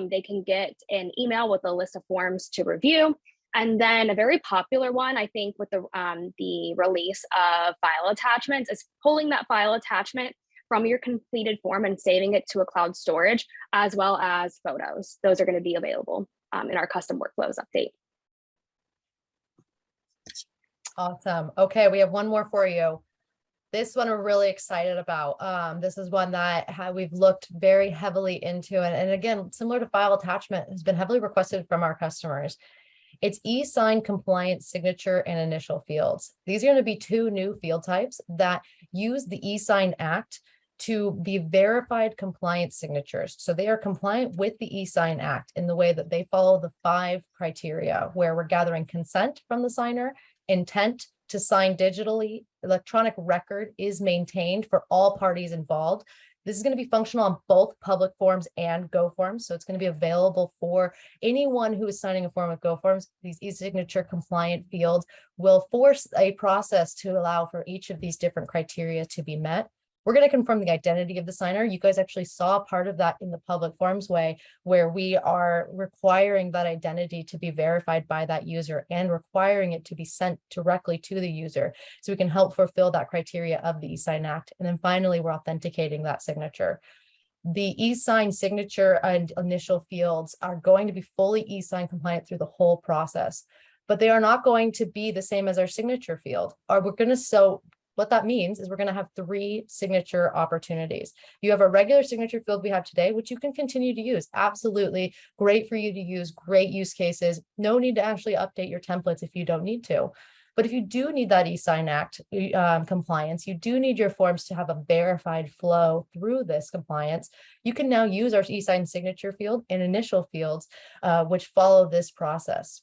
They can get an email with a list of forms to review. And then a very popular one, I think, with the release of file attachments is pulling that file attachment from your completed form and saving it to a cloud storage, as well as photos. Those are going to be available in our custom workflows update. Awesome. Okay, we have one more for you. This one we're really excited about. This is one that we've looked very heavily into. And again, similar to file attachment, has been heavily requested from our customers. It's e-sign compliance signature and initial fields. These are going to be two new field types that use the e-sign act to be verified compliance signatures. So they are compliant with the e-sign act in the way that they follow the 5 criteria, where we're gathering consent from the signer, intent to sign digitally, electronic record is maintained for all parties involved. This is going to be functional on both public forms and Goforms. So it's going to be available for anyone who is signing a form with Goforms. These e-signature compliant fields will force a process to allow for each of these different criteria to be met. We're going to confirm the identity of the signer. You guys actually saw part of that in the public forms way, where we are requiring that identity to be verified by that user and requiring it to be sent directly to the user. So we can help fulfill that criteria of the e-sign act. And then finally, we're authenticating that signature. The e-sign signature and initial fields are going to be fully e-sign compliant through the whole process, but they are not going to be the same as our signature field. What that means is we're going to have 3 signature opportunities. You have a regular signature field we have today, which you can continue to use. Absolutely great for you to use, great use cases. No need to actually update your templates if you don't need to. But if you do need that e-sign act compliance, you do need your forms to have a verified flow through this compliance. You can now use our e-sign signature field and initial fields, which follow this process.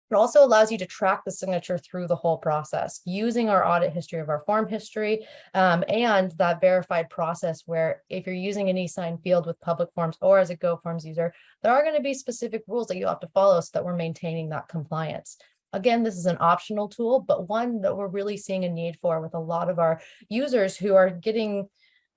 It also allows you to track the signature through the whole process using our audit history of our form history and that verified process, where if you're using an e-sign field with public forms or as a Goforms user, there are going to be specific rules that you have to follow so that we're maintaining that compliance. Again, this is an optional tool, but one that we're really seeing a need for with a lot of our users who are getting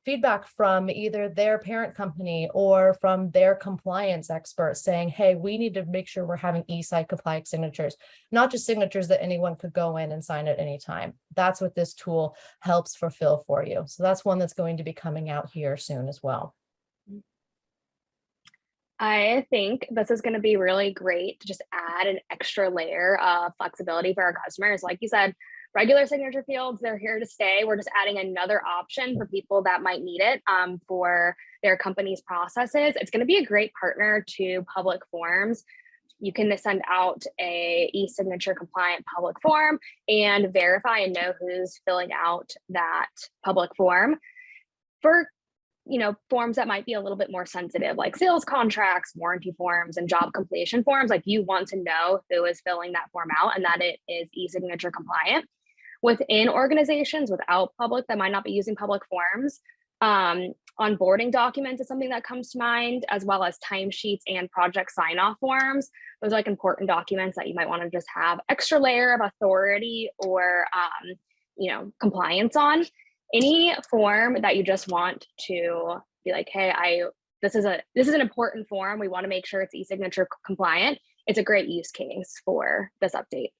feedback from either their parent company or from their compliance experts saying, hey, we need to make sure we're having e-sign compliant signatures, not just signatures that anyone could go in and sign at any time. That's what this tool helps fulfill for you. So that's one that's going to be coming out here soon as well. I think this is going to be really great to just add an extra layer of flexibility for our customers. Like you said, regular signature fields, they're here to stay. We're just adding another option for people that might need it for their company's processes. It's going to be a great partner to public forms. You can send out a e-signature compliant public form and verify and know who's filling out that public form. For forms that might be a little bit more sensitive, like sales contracts, warranty forms, and job completion forms, like you want to know who is filling that form out and that it is e-signature compliant. Within organizations without public that might not be using public forms, onboarding documents is something that comes to mind, as well as timesheets and project sign-off forms. Those are like important documents that you might want to just have extra layer of authority or compliance on. Any form that you just want to be like, hey, this is an important form. We want to make sure it's e-signature compliant. It's a great use case for this update.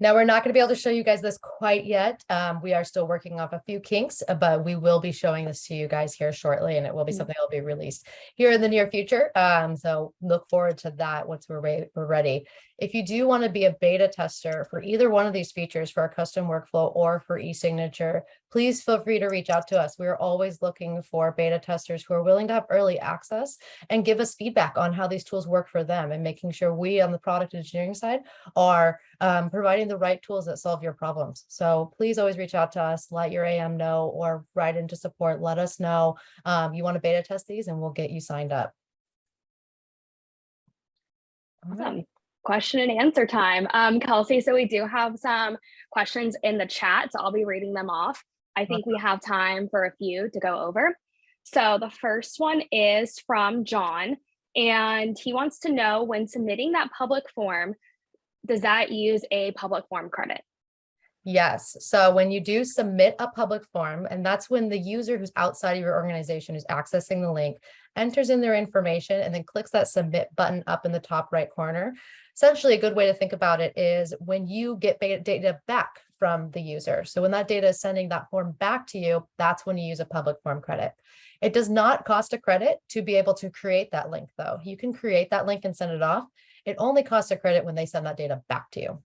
Now, we're not going to be able to show you guys this quite yet. We are still working off a few kinks, but we will be showing this to you guys here shortly, and it will be something that will be released here in the near future. So look forward to that once we're ready. If you do want to be a beta tester for either one of these features, for our custom workflow or for e-signature, please feel free to reach out to us. We're always looking for beta testers who are willing to have early access and give us feedback on how these tools work for them, and making sure we on the product engineering side are providing the right tools that solve your problems. So please always reach out to us, let your AM know, or write into support. Let us know you want to beta test these, and we'll get you signed up. Awesome. Question and answer time. Kelsey, so we do have some questions in the chat, so I'll be reading them off. I think we have time for a few to go over. So the first one is from John, and he wants to know, when submitting that public form, does that use a public form credit? Yes. So when you do submit a public form, and that's when the user who's outside of your organization, who's accessing the link, enters in their information and then clicks that submit button up in the top right corner. Essentially, a good way to think about it is when you get data back from the user. So when that data is sending that form back to you, that's when you use a public form credit. It does not cost a credit to be able to create that link, though. You can create that link and send it off. It only costs a credit when they send that data back to you.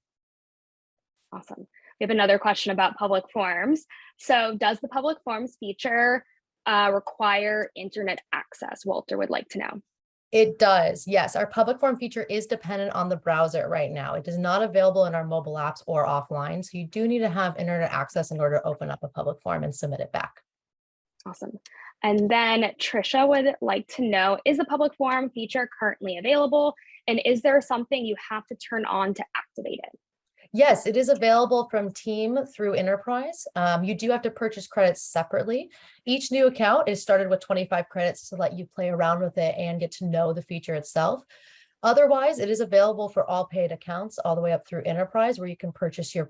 Awesome. We have another question about public forms. So does the public forms feature require internet access? Walter would like to know. It does. Yes. Our public form feature is dependent on the browser right now. It is not available in our mobile apps or offline. So you do need to have internet access in order to open up a public form and submit it back. Awesome. And then Trisha would like to know, is the public form feature currently available? And is there something you have to turn on to activate it? Yes, it is available from Team through Enterprise. You do have to purchase credits separately. Each new account is started with 25 credits to let you play around with it and get to know the feature itself. Otherwise, it is available for all paid accounts all the way up through Enterprise, where you can purchase your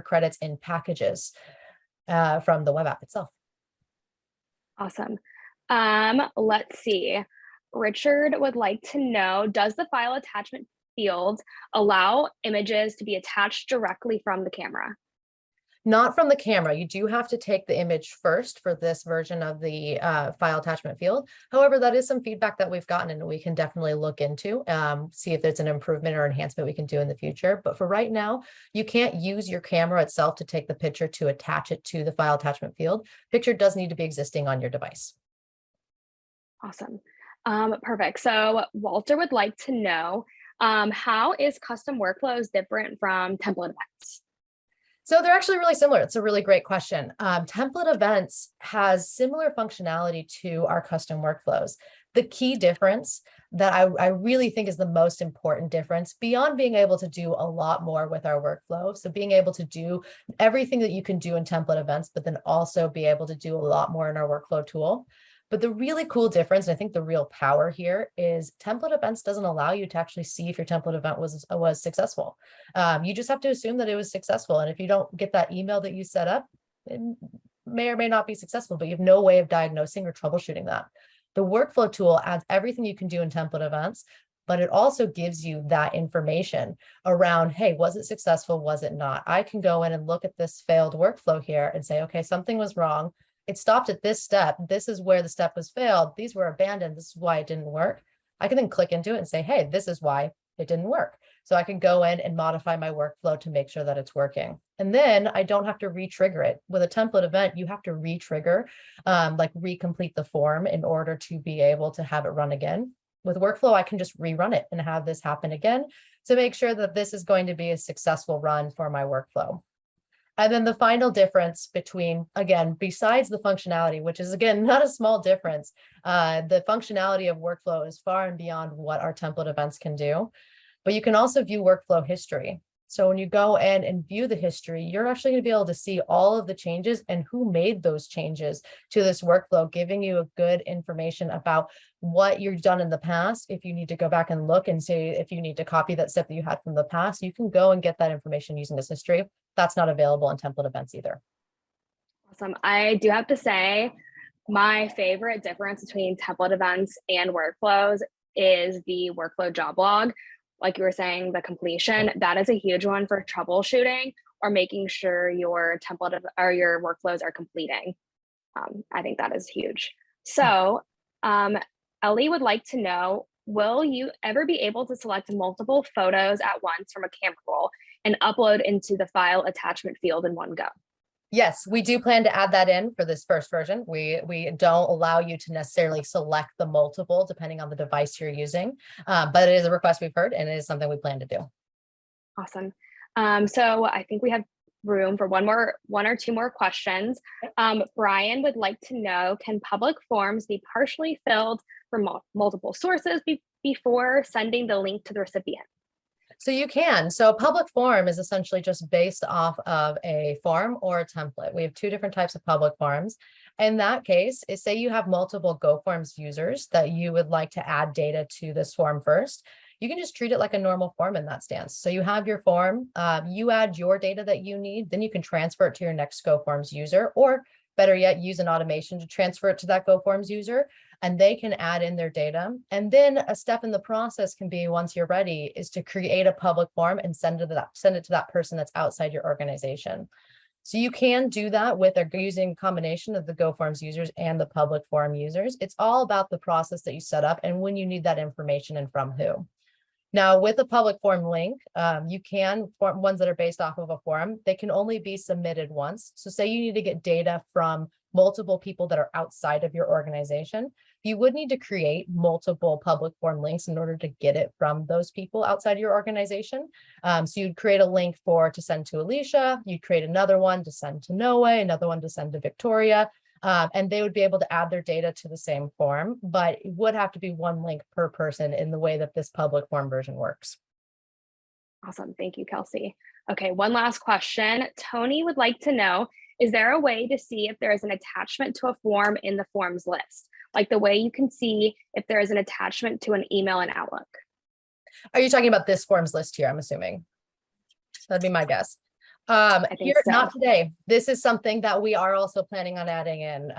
credits in packages from the web app itself. Awesome. Let's see. Richard would like to know, does the file attachment field allow images to be attached directly from the camera? Not from the camera. You do have to take the image first for this version of the file attachment field. However, that is some feedback that we've gotten and we can definitely look into, see if there's an improvement or enhancement we can do in the future. But for right now, you can't use your camera itself to take the picture to attach it to the file attachment field. Picture does need to be existing on your device. Awesome. Perfect. So Walter would like to know, how is custom workflows different from template events? So they're actually really similar. It's a really great question. Template events has similar functionality to our custom workflows. The key difference that I really think is the most important difference, beyond being able to do a lot more with our workflow, so being able to do everything that you can do in template events, but then also be able to do a lot more in our workflow tool. But the really cool difference, and I think the real power here, is template events doesn't allow you to actually see if your template event was successful. You just have to assume that it was successful. And if you don't get that email that you set up, it may or may not be successful, but you have no way of diagnosing or troubleshooting that. The workflow tool adds everything you can do in template events, but it also gives you that information around, hey, was it successful? Was it not? I can go in and look at this failed workflow here and say, okay, something was wrong. It stopped at this step. This is where the step was failed. These were abandoned. This is why it didn't work. I can then click into it and say, hey, this is why it didn't work. So I can go in and modify my workflow to make sure that it's working. And then I don't have to re-trigger it. With a template event, you have to re-trigger, like recomplete the form in order to be able to have it run again. With workflow, I can just rerun it and have this happen again to make sure that this is going to be a successful run for my workflow. And then the final difference between, again, besides the functionality, which is, again, not a small difference, the functionality of workflow is far and beyond what our template events can do. But you can also view workflow history. So when you go in and view the history, you're actually going to be able to see all of the changes and who made those changes to this workflow, giving you a good information about what you've done in the past. If you need to go back and look and say, if you need to copy that step that you had from the past, you can go and get that information using this history. That's not available in template events either. Awesome. I do have to say, my favorite difference between template events and workflows is the workflow job log. like you were saying, the completion, that is a huge one for troubleshooting or making sure your template or your workflows are completing. I think that is huge. So Ellie would like to know, will you ever be able to select multiple photos at once from a camera roll and upload into the file attachment field in one go? Yes, we do plan to add that in for this first version. We don't allow you to necessarily select the multiple depending on the device you're using, but it is a request we've heard and it is something we plan to do. Awesome. So I think we have room for one or two more questions. Brian would like to know, can public forms be partially filled from multiple sources before sending the link to the recipient? So you can. So a public form is essentially just based off of a form or a template. We have two different types of public forms. In that case, say you have multiple GoFormz users that you would like to add data to this form first. You can just treat it like a normal form in that stance. So you have your form, you add your data that you need, then you can transfer it to your next GoFormz user, or better yet, use an automation to transfer it to that GoFormz user, and they can add in their data. And then a step in the process can be, once you're ready, is to create a public form and send it to that person that's outside your organization. So you can do that with using a combination of the GoFormz users and the public form users. It's all about the process that you set up and when you need that information and from who. Now, with a public form link, you can form ones that are based off of a form. They can only be submitted once. So say you need to get data from multiple people that are outside of your organization, you would need to create multiple public form links in order to get it from those people outside your organization. So you'd create a link to send to Alicia, you'd create another one to send to Noe, another one to send to Victoria. And they would be able to add their data to the same form, but it would have to be one link per person in the way that this public form version works. Awesome. Thank you, Kelsey. Okay, one last question. Tony would like to know, is there a way to see if there is an attachment to a form in the forms list? Like the way you can see if there is an attachment to an email in Outlook? Are you talking about this forms list here, I'm assuming? That'd be my guess. Here, so. Not today. This is something that we are also planning on adding in.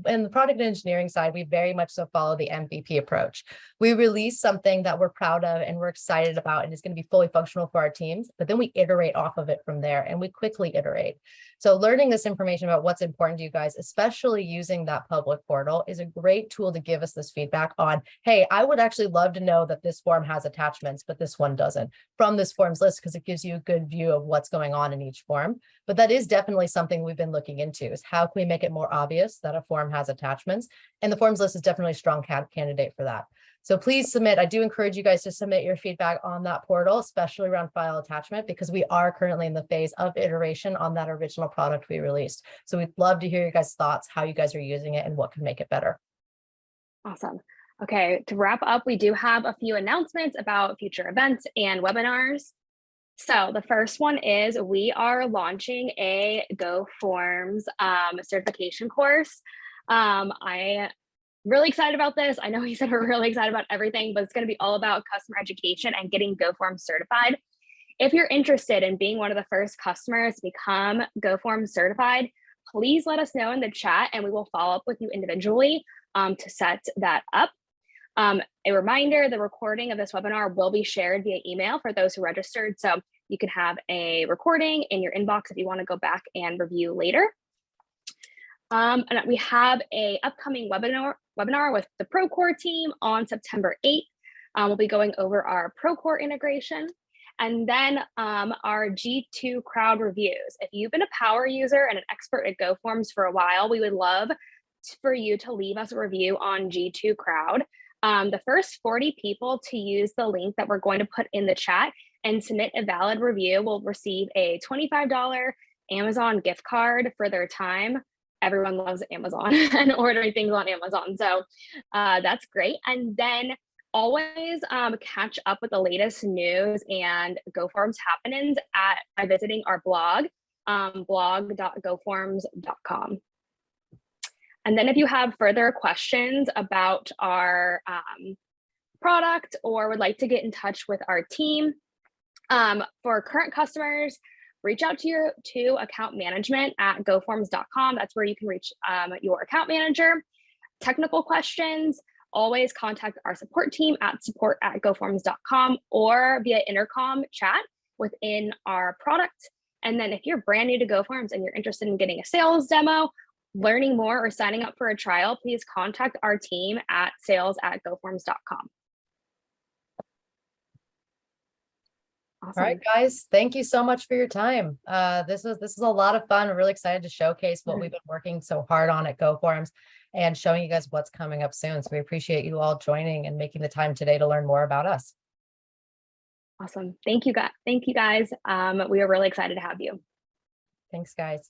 In the product engineering side, we very much so follow the MVP approach. We release something that we're proud of and we're excited about, and it's going to be fully functional for our teams, but then we iterate off of it from there, and we quickly iterate. So learning this information about what's important to you guys, especially using that public portal, is a great tool to give us this feedback on, hey, I would actually love to know that this form has attachments, but this one doesn't, from this forms list, because it gives you a good view of what's going on in each form. But that is definitely something we've been looking into, is how can we make it more obvious that a form has attachments? And the forms list is definitely a strong candidate for that. So please submit. I do encourage you guys to submit your feedback on that portal, especially around file attachment, because we are currently in the phase of iteration on that original product we released. So we'd love to hear your guys' thoughts, how you guys are using it and what can make it better. Awesome. Okay, to wrap up, we do have a few announcements about future events and webinars. So the first one is we are launching a GoFormz certification course. I really excited about this. I know he said we're really excited about everything, but it's going to be all about customer education and getting GoFormz certified. If you're interested in being one of the first customers to become GoFormz certified, please let us know in the chat and we will follow up with you individually to set that up. A reminder, the recording of this webinar will be shared via email for those who registered. So you can have a recording in your inbox if you want to go back and review later. And we have a upcoming webinar with the Procore team on September 8th. We'll be going over our Procore integration and then our G2 crowd reviews. If you've been a power user and an expert at GoFormz for a while, we would love for you to leave us a review on G2 crowd. The first 40 people to use the link that we're going to put in the chat and submit a valid review will receive a $25 Amazon gift card for their time. Everyone loves Amazon and ordering things on Amazon. So that's great. And then always catch up with the latest news and GoFormz happenings by visiting our blog, blog.goforms.com. And then if you have further questions about our product or would like to get in touch with our team, for current customers, reach out to account management at goforms.com. That's where you can reach your account manager. Technical questions, always contact our support team at support@goformz.com or via intercom chat within our product. And then if you're brand new to GoFormz and you're interested in getting a sales demo, learning more, or signing up for a trial, please contact our team at sales@goformz.com. Awesome. All right, guys, thank you so much for your time. This is a lot of fun. I'm really excited to showcase what we've been working so hard on at GoFormz and showing you guys what's coming up soon. So we appreciate you all joining and making the time today to learn more about us. Awesome. Thank you guys. We are really excited to have you. Thanks, guys.